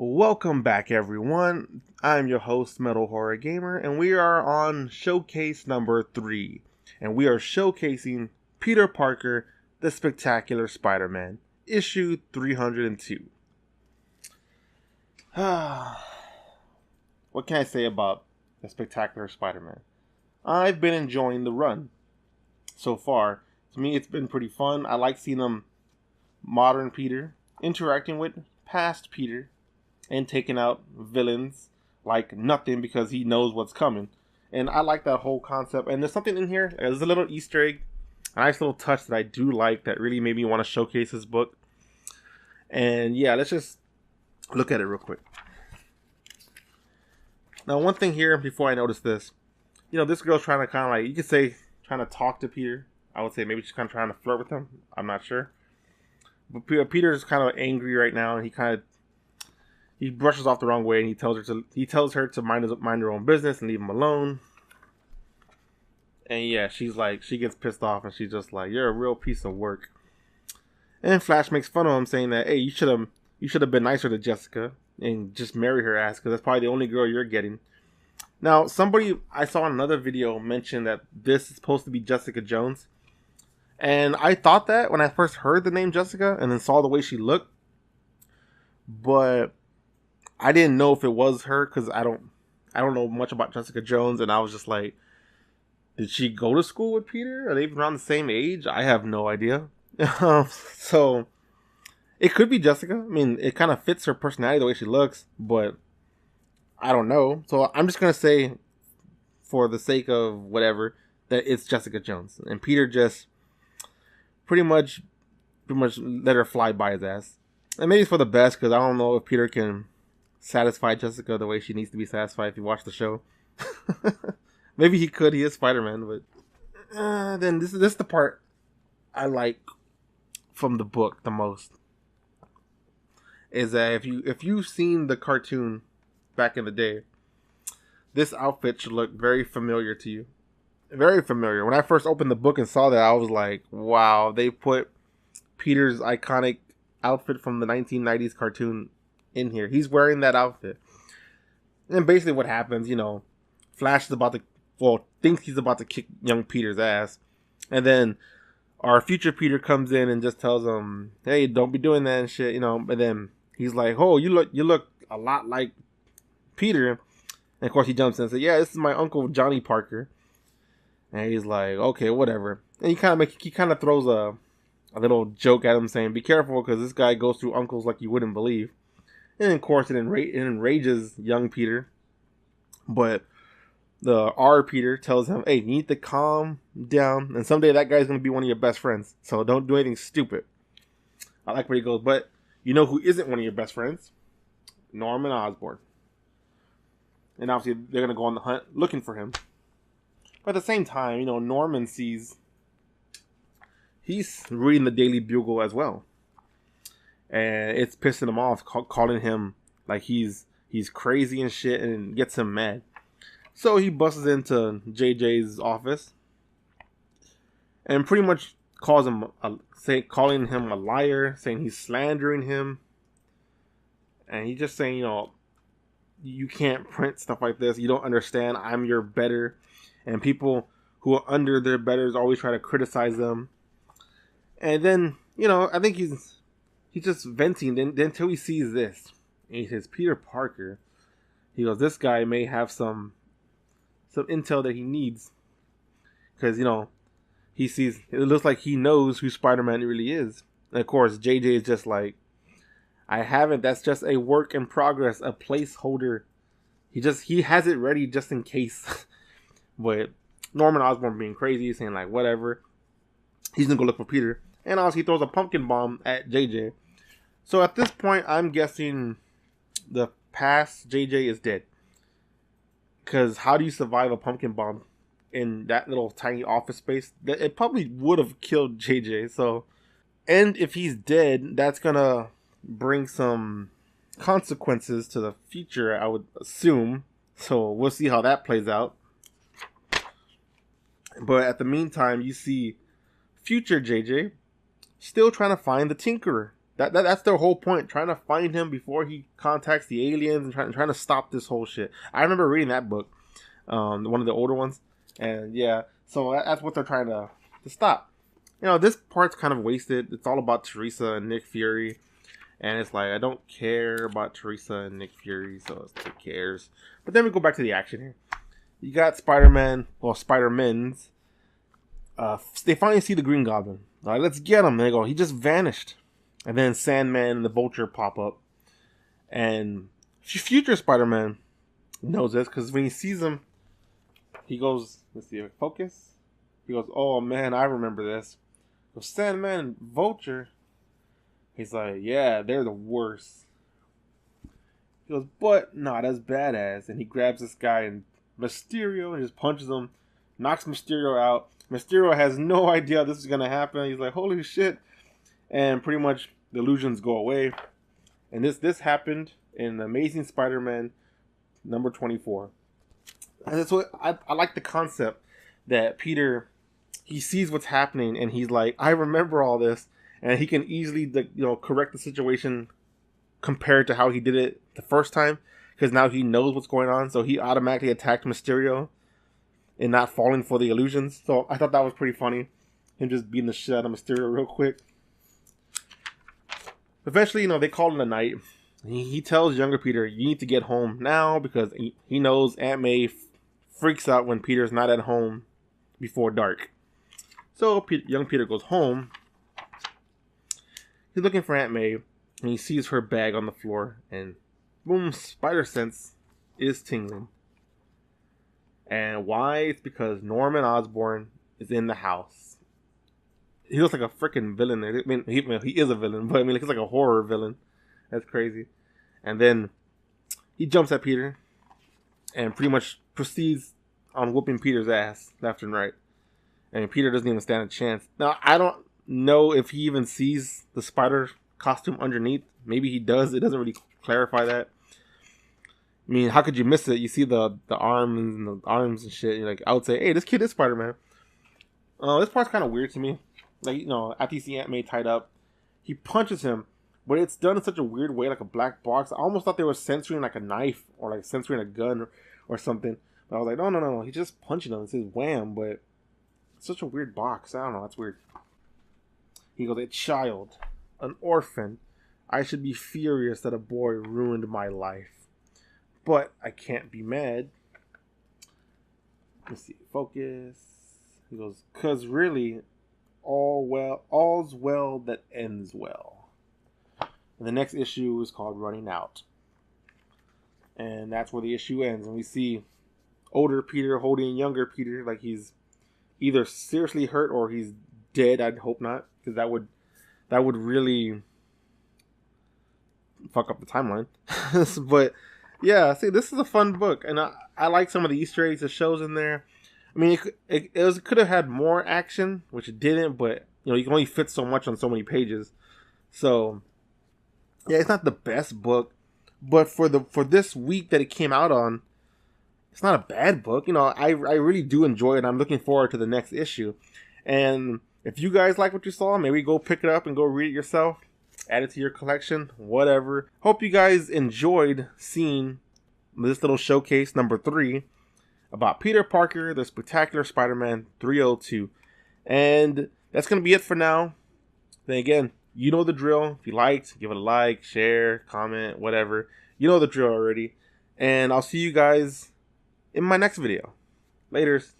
Welcome back, everyone. I'm your host, Metal Horror Gamer, and we are on showcase number 3. And we are showcasing Peter Parker, the Spectacular Spider-Man, issue 302. What can I say about the Spectacular Spider-Man? I've been enjoying the run so far. To me, it's been pretty fun. I like seeing modern Peter interacting with past Peter and taking out villains like nothing because he knows what's coming. And I like that whole concept. And there's something in here. There's a little Easter egg, a nice little touch that I do like that really made me want to showcase this book. And yeah, let's just look at it real quick. Now, one thing here before I notice this, this girl's trying to kind of like, you could say, trying to talk to Peter. I would say maybe she's kind of trying to flirt with him. I'm not sure. But Peter's kind of angry right now, and he brushes off the wrong way, and he tells her to mind her own business and leave him alone. And yeah, she gets pissed off, and she's just like, "You're a real piece of work." And Flash makes fun of him, saying that, "Hey, you should have been nicer to Jessica and just marry her ass, because that's probably the only girl you're getting." Now, somebody I saw in another video mentioned that this is supposed to be Jessica Jones, and I thought that when I first heard the name Jessica, and then saw the way she looked, but I didn't know if it was her because I don't know much about Jessica Jones, and I was just like, did she go to school with Peter? Are they around the same age? I have no idea. So it could be Jessica. I mean, it kind of fits her personality the way she looks, but I don't know. So I'm just gonna say, for the sake of whatever, that it's Jessica Jones, and Peter just pretty much let her fly by his ass. And maybe it's for the best, because I don't know if Peter can satisfy Jessica the way she needs to be satisfied if you watch the show. Maybe he could. He is Spider-Man, but then this is the part I like from the book the most. Is that if you've seen the cartoon back in the day, this outfit should look very familiar to you. Very familiar. When I first opened the book and saw that, I was like, wow, they put Peter's iconic outfit from the 1990s cartoon in here. He's wearing that outfit. And basically what happens, Flash is thinks he's about to kick young Peter's ass. And then our future Peter comes in and just tells him, "Hey, don't be doing that and shit," And then he's like, "Oh, you look a lot like Peter." And of course he jumps in and says, "Yeah, this is my uncle Johnny Parker." And he's like, "Okay, whatever." And he kind of throws a little joke at him, saying, "Be careful, because this guy goes through uncles like you wouldn't believe." And of course, it enrages young Peter. But the R Peter tells him, "Hey, you need to calm down, and someday that guy's going to be one of your best friends. So don't do anything stupid." I like where he goes, but you know who isn't one of your best friends? Norman Osborn. And obviously, they're going to go on the hunt looking for him. But at the same time, Norman he's reading the Daily Bugle as well. And it's pissing him off, calling him like he's crazy and shit, and gets him mad. So he busts into JJ's office and pretty much calling him a liar, saying he's slandering him, and he's just saying, you can't print stuff like this. You don't understand. I'm your better, and people who are under their betters always try to criticize them. And then, I think he's just venting. Then until he sees this, and he says, "Peter Parker." He goes, "This guy may have some intel that he needs, because he sees, it looks like he knows who Spider-Man really is." And of course, JJ is just like, "I haven't. That's just a work in progress, a placeholder. He has it ready just in case." But Norman Osborn being crazy, saying like, whatever, he's gonna go look for Peter, and also he throws a pumpkin bomb at JJ. So at this point, I'm guessing the past JJ is dead. Because how do you survive a pumpkin bomb in that little tiny office space? It probably would have killed JJ. So, and if he's dead, that's gonna bring some consequences to the future, I would assume. So we'll see how that plays out. But at the meantime, you see future JJ still trying to find the Tinkerer. That's their whole point, trying to find him before he contacts the aliens and trying to stop this whole shit. I remember reading that book, one of the older ones, and yeah, so that's what they're trying to stop. You know, this part's kind of wasted. It's all about Teresa and Nick Fury, and it's like I don't care about Teresa and Nick Fury, so who cares? But then we go back to the action here. You got Spider-Man, well, Spider-Men's. They finally see the Green Goblin. All right, let's get him. And they go, he just vanished. And then Sandman and the Vulture pop up. And future Spider-Man knows this because when he sees him, he goes, let's see, focus. He goes, oh man, I remember this. So Sandman and Vulture, he's like, yeah, they're the worst. He goes, but not as badass. And he grabs this guy and Mysterio and just punches him, knocks Mysterio out. Mysterio has no idea this is going to happen. He's like, holy shit. And pretty much the illusions go away. And this happened in Amazing Spider-Man number 24. And that's what I like, the concept that Peter, he sees what's happening and he's like, I remember all this, and he can easily correct the situation compared to how he did it the first time, because now he knows what's going on, so he automatically attacked Mysterio and not falling for the illusions. So I thought that was pretty funny, him just beating the shit out of Mysterio real quick. Eventually, they call it a night. He tells younger Peter, you need to get home now, because he knows Aunt May freaks out when Peter's not at home before dark. So young Peter goes home. He's looking for Aunt May, and he sees her bag on the floor, and boom, spider sense is tingling. And why? It's because Norman Osborn is in the house. He looks like a freaking villain. I mean, he is a villain, but I mean, he looks like a horror villain. That's crazy. And then he jumps at Peter and pretty much proceeds on whooping Peter's ass left and right. And Peter doesn't even stand a chance. Now, I don't know if he even sees the spider costume underneath. Maybe he does. It doesn't really clarify that. I mean, how could you miss it? You see the arms and shit. You're like, I would say, hey, this kid is Spider-Man. This part's kind of weird to me. Like, after you see Aunt May tied up, he punches him, but it's done in such a weird way, like a black box. I almost thought they were censoring like a knife or like censoring a gun or something. But I was like, no, he's just punching him. It says wham, but it's such a weird box. I don't know, that's weird. He goes, a child, an orphan. I should be furious that a boy ruined my life. But I can't be mad. Let's see, focus. He goes, 'cause really, all's well that ends well. And the next issue is called Running Out. And that's where the issue ends. And we see older Peter holding younger Peter like he's either seriously hurt or he's dead. I'd hope not, because that would really fuck up the timeline. But yeah, see, this is a fun book, and I like some of the Easter eggs it shows in there. I mean, it could have had more action, which it didn't, but you can only fit so much on so many pages. So yeah, it's not the best book, but for this week that it came out on, it's not a bad book. I really do enjoy it. I'm looking forward to the next issue. And if you guys like what you saw, maybe go pick it up and go read it yourself. Add it to your collection, whatever. Hope you guys enjoyed seeing this little showcase number 3 about Peter Parker, the Spectacular Spider-Man 302. And that's going to be it for now. Then again, you know the drill. If you liked, give it a like, share, comment, whatever. You know the drill already. And I'll see you guys in my next video. Laters.